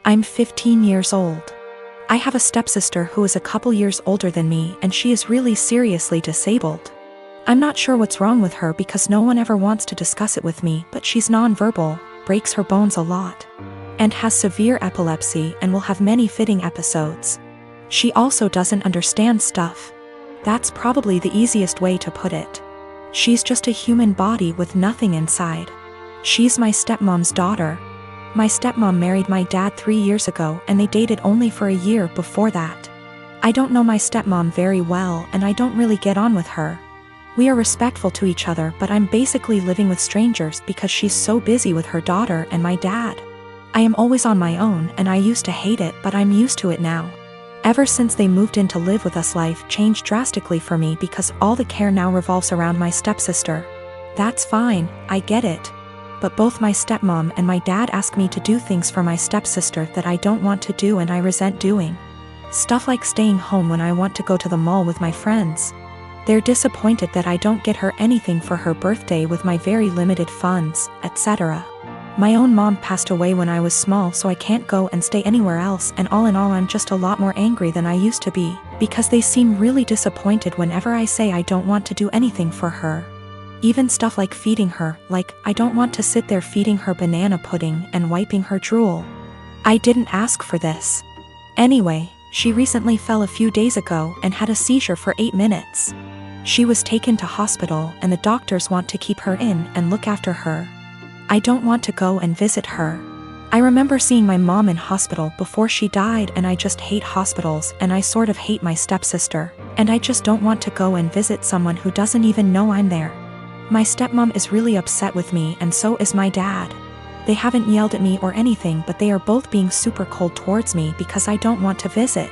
I'm 15 years old. I have a stepsister who is a couple years older than me, and she is really seriously disabled. I'm not sure what's wrong with her because no one ever wants to discuss it with me, but she's nonverbal, breaks her bones a lot, and has severe epilepsy and will have many fitting episodes. She also doesn't understand stuff. That's probably the easiest way to put it. She's just a human body with nothing inside. She's my stepmom's daughter. My stepmom married my dad 3 years ago and they dated only for a year before that. I don't know my stepmom very well and I don't really get on with her. We are respectful to each other, but I'm basically living with strangers because she's so busy with her daughter and my dad. I am always on my own and I used to hate it, but I'm used to it now. Ever since they moved in to live with us, life changed drastically for me because all the care now revolves around my stepsister. That's fine, I get it. But both my stepmom and my dad ask me to do things for my stepsister that I don't want to do and I resent doing. Stuff like staying home when I want to go to the mall with my friends. They're disappointed that I don't get her anything for her birthday with my very limited funds, etc. My own mom passed away when I was small, so I can't go and stay anywhere else, and all in all I'm just a lot more angry than I used to be, because they seem really disappointed whenever I say I don't want to do anything for her. Even stuff like feeding her, like I don't want to sit there feeding her banana pudding and wiping her drool. I didn't ask for this. Anyway, she recently fell a few days ago and had a seizure for 8 minutes. She was taken to hospital and the doctors want to keep her in and look after her. I don't want to go and visit her. I remember seeing my mom in hospital before she died and I just hate hospitals and I sort of hate my stepsister, and I just don't want to go and visit someone who doesn't even know I'm there. My stepmom is really upset with me and so is my dad. They haven't yelled at me or anything, but they are both being super cold towards me because I don't want to visit.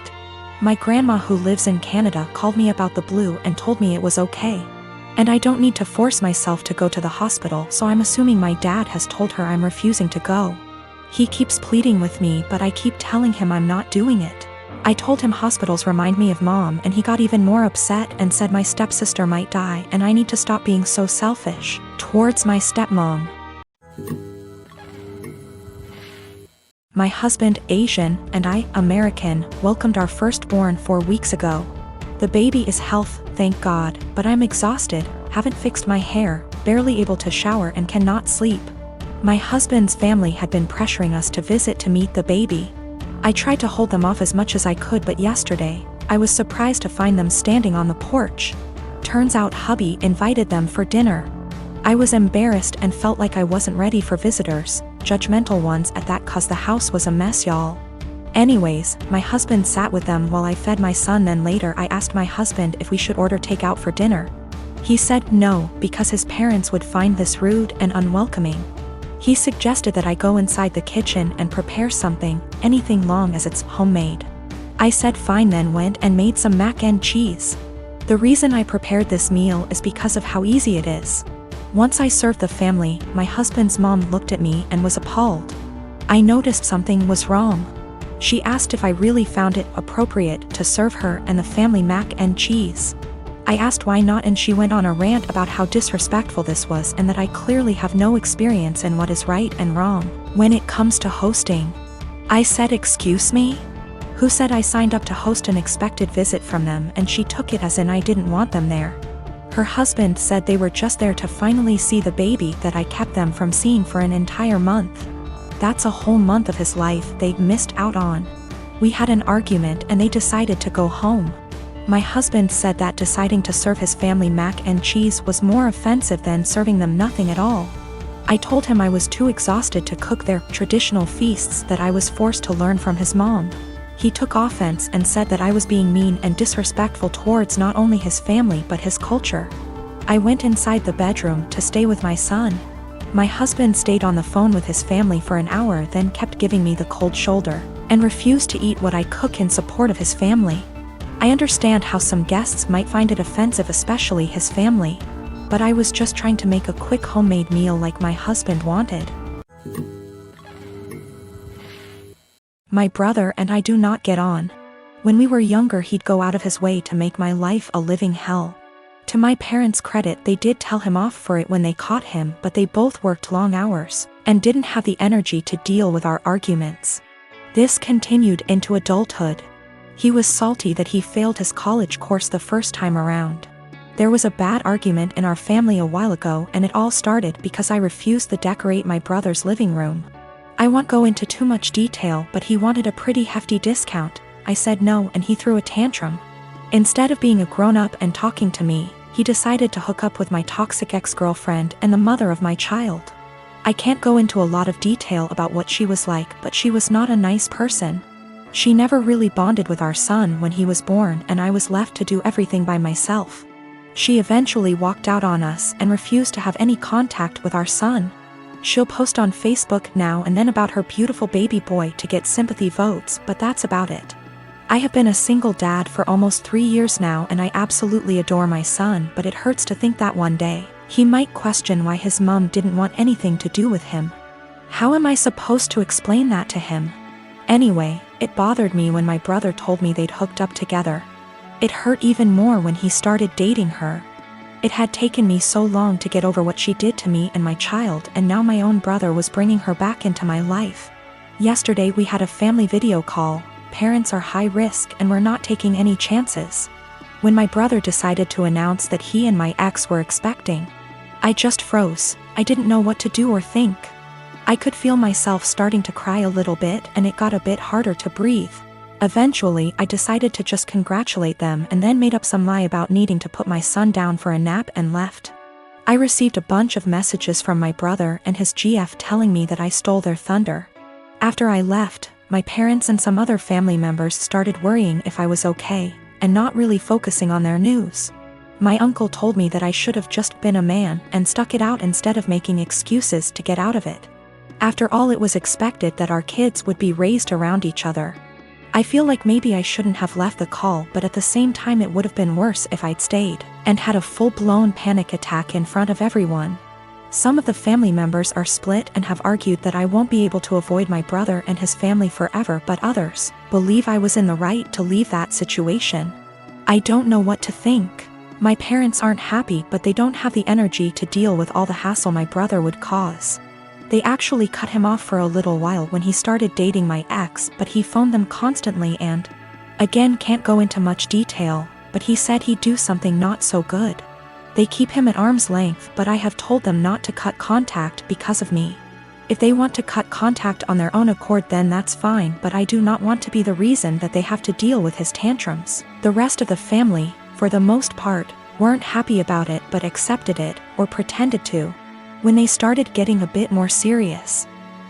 My grandma who lives in Canada called me about the blue and told me it was okay. And I don't need to force myself to go to the hospital, so I'm assuming my dad has told her I'm refusing to go. He keeps pleading with me, but I keep telling him I'm not doing it. I told him hospitals remind me of mom and he got even more upset and said my stepsister might die and I need to stop being so selfish towards my stepmom. My husband, Asian, and I, American, welcomed our firstborn 4 weeks ago. The baby is healthy, thank God, but I'm exhausted, haven't fixed my hair, barely able to shower and cannot sleep. My husband's family had been pressuring us to visit to meet the baby. I tried to hold them off as much as I could, but yesterday, I was surprised to find them standing on the porch. Turns out hubby invited them for dinner. I was embarrassed and felt like I wasn't ready for visitors, judgmental ones at that, cause the house was a mess, y'all. Anyways, my husband sat with them while I fed my son, then later I asked my husband if we should order takeout for dinner. He said no, because his parents would find this rude and unwelcoming. He suggested that I go inside the kitchen and prepare something, anything long as it's homemade. I said fine, then went and made some mac and cheese. The reason I prepared this meal is because of how easy it is. Once I served the family, my husband's mom looked at me and was appalled. I noticed something was wrong. She asked if I really found it appropriate to serve her and the family mac and cheese. I asked why not, and she went on a rant about how disrespectful this was and that I clearly have no experience in what is right and wrong when it comes to hosting. I said, excuse me? Who said I signed up to host an expected visit from them? And she took it as in I didn't want them there. Her husband said they were just there to finally see the baby that I kept them from seeing for an entire month. That's a whole month of his life they'd missed out on. We had an argument and they decided to go home. My husband said that deciding to serve his family mac and cheese was more offensive than serving them nothing at all. I told him I was too exhausted to cook their traditional feasts, that I was forced to learn from his mom. He took offense and said that I was being mean and disrespectful towards not only his family but his culture. I went inside the bedroom to stay with my son. My husband stayed on the phone with his family for an hour, then kept giving me the cold shoulder, and refused to eat what I cook in support of his family. I understand how some guests might find it offensive, especially his family, but I was just trying to make a quick homemade meal like my husband wanted. My brother and I do not get on. When we were younger, he'd go out of his way to make my life a living hell. To my parents' credit, they did tell him off for it when they caught him, but they both worked long hours and didn't have the energy to deal with our arguments. This continued into adulthood. He was salty that he failed his college course the first time around. There was a bad argument in our family a while ago, and it all started because I refused to decorate my brother's living room. I won't go into too much detail, but he wanted a pretty hefty discount. I said no, and he threw a tantrum. Instead of being a grown-up and talking to me, he decided to hook up with my toxic ex-girlfriend and the mother of my child. I can't go into a lot of detail about what she was like, but she was not a nice person. She never really bonded with our son when he was born, and I was left to do everything by myself. She eventually walked out on us and refused to have any contact with our son. She'll post on Facebook now and then about her beautiful baby boy to get sympathy votes, but that's about it. I have been a single dad for almost 3 years now, and I absolutely adore my son, but it hurts to think that one day he might question why his mom didn't want anything to do with him. How am I supposed to explain that to him? Anyway, it bothered me when my brother told me they'd hooked up together. It hurt even more when he started dating her. It had taken me so long to get over what she did to me and my child, and now my own brother was bringing her back into my life. Yesterday we had a family video call. Parents are high risk and we're not taking any chances. When my brother decided to announce that he and my ex were expecting, I just froze. I didn't know what to do or think. I could feel myself starting to cry a little bit, and it got a bit harder to breathe. Eventually, I decided to just congratulate them and then made up some lie about needing to put my son down for a nap and left. I received a bunch of messages from my brother and his GF telling me that I stole their thunder. After I left, my parents and some other family members started worrying if I was okay, and not really focusing on their news. My uncle told me that I should have just been a man and stuck it out instead of making excuses to get out of it. After all, it was expected that our kids would be raised around each other. I feel like maybe I shouldn't have left the call, but at the same time it would have been worse if I'd stayed and had a full-blown panic attack in front of everyone. Some of the family members are split and have argued that I won't be able to avoid my brother and his family forever, but others believe I was in the right to leave that situation. I don't know what to think. My parents aren't happy, but they don't have the energy to deal with all the hassle my brother would cause. They actually cut him off for a little while when he started dating my ex, but he phoned them constantly and, again, can't go into much detail, but he said he'd do something not so good. They keep him at arm's length, but I have told them not to cut contact because of me. If they want to cut contact on their own accord, then that's fine, but I do not want to be the reason that they have to deal with his tantrums. The rest of the family, for the most part, weren't happy about it but accepted it, or pretended to. When they started getting a bit more serious,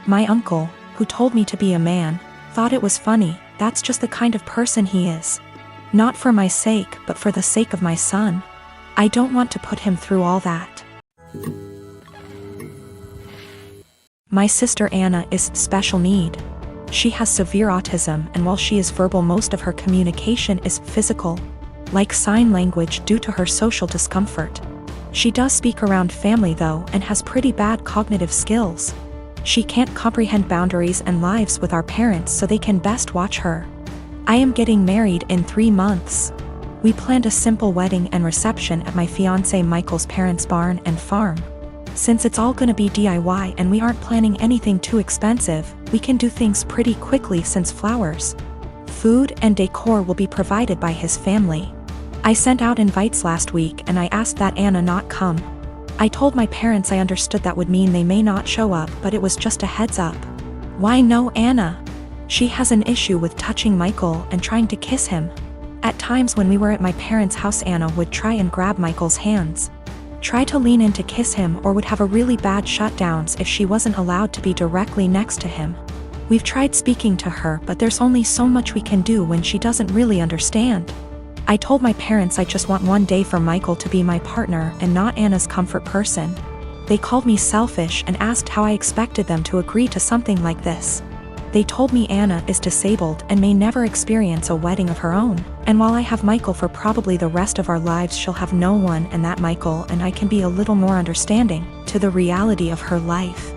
my uncle, who told me to be a man, thought it was funny. That's just the kind of person he is. Not for my sake, but for the sake of my son. I don't want to put him through all that. My sister Anna is special need. She has severe autism, and while she is verbal, most of her communication is physical, like sign language, due to her social discomfort. She does speak around family though, and has pretty bad cognitive skills. She can't comprehend boundaries and lives with our parents, so they can best watch her. I am getting married in 3 months. We planned a simple wedding and reception at my fiancé Michael's parents' barn and farm. Since it's all gonna be DIY and we aren't planning anything too expensive, we can do things pretty quickly since flowers, food, and decor will be provided by his family. I sent out invites last week and I asked that Anna not come. I told my parents I understood that would mean they may not show up, but it was just a heads up. Why no Anna? She has an issue with touching Michael and trying to kiss him. At times when we were at my parents' house, Anna would try and grab Michael's hands, try to lean in to kiss him, or would have a really bad shutdowns if she wasn't allowed to be directly next to him. We've tried speaking to her, but there's only so much we can do when she doesn't really understand. I told my parents I just want one day for Michael to be my partner and not Anna's comfort person. They called me selfish and asked how I expected them to agree to something like this. They told me Anna is disabled and may never experience a wedding of her own, and while I have Michael for probably the rest of our lives, she'll have no one, and that Michael and I can be a little more understanding to the reality of her life.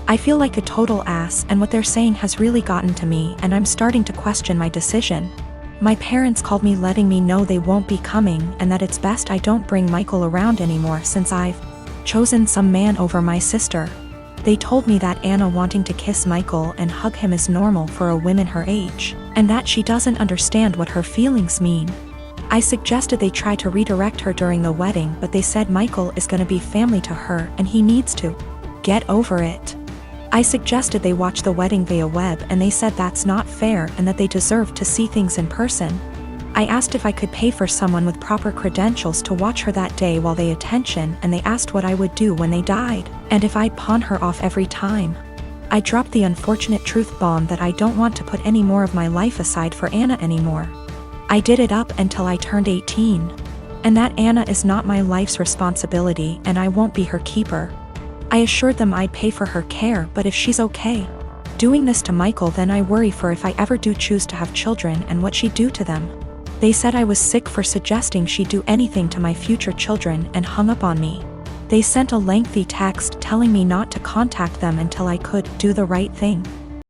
I feel like a total ass, and what they're saying has really gotten to me, and I'm starting to question my decision. My parents called me letting me know they won't be coming and that it's best I don't bring Michael around anymore since I've chosen some man over my sister. They told me that Anna wanting to kiss Michael and hug him is normal for a woman her age, and that she doesn't understand what her feelings mean. I suggested they try to redirect her during the wedding, but they said Michael is gonna be family to her and he needs to get over it. I suggested they watch the wedding via web, and they said that's not fair and that they deserve to see things in person. I asked if I could pay for someone with proper credentials to watch her that day while they attention, and they asked what I would do when they died, and if I'd pawn her off every time. I dropped the unfortunate truth bomb that I don't want to put any more of my life aside for Anna anymore. I did it up until I turned 18. And that Anna is not my life's responsibility and I won't be her keeper. I assured them I'd pay for her care, but if she's okay doing this to Michael, then I worry for if I ever do choose to have children and what she'd do to them. They said I was sick for suggesting she'd do anything to my future children and hung up on me. They sent a lengthy text telling me not to contact them until I could do the right thing.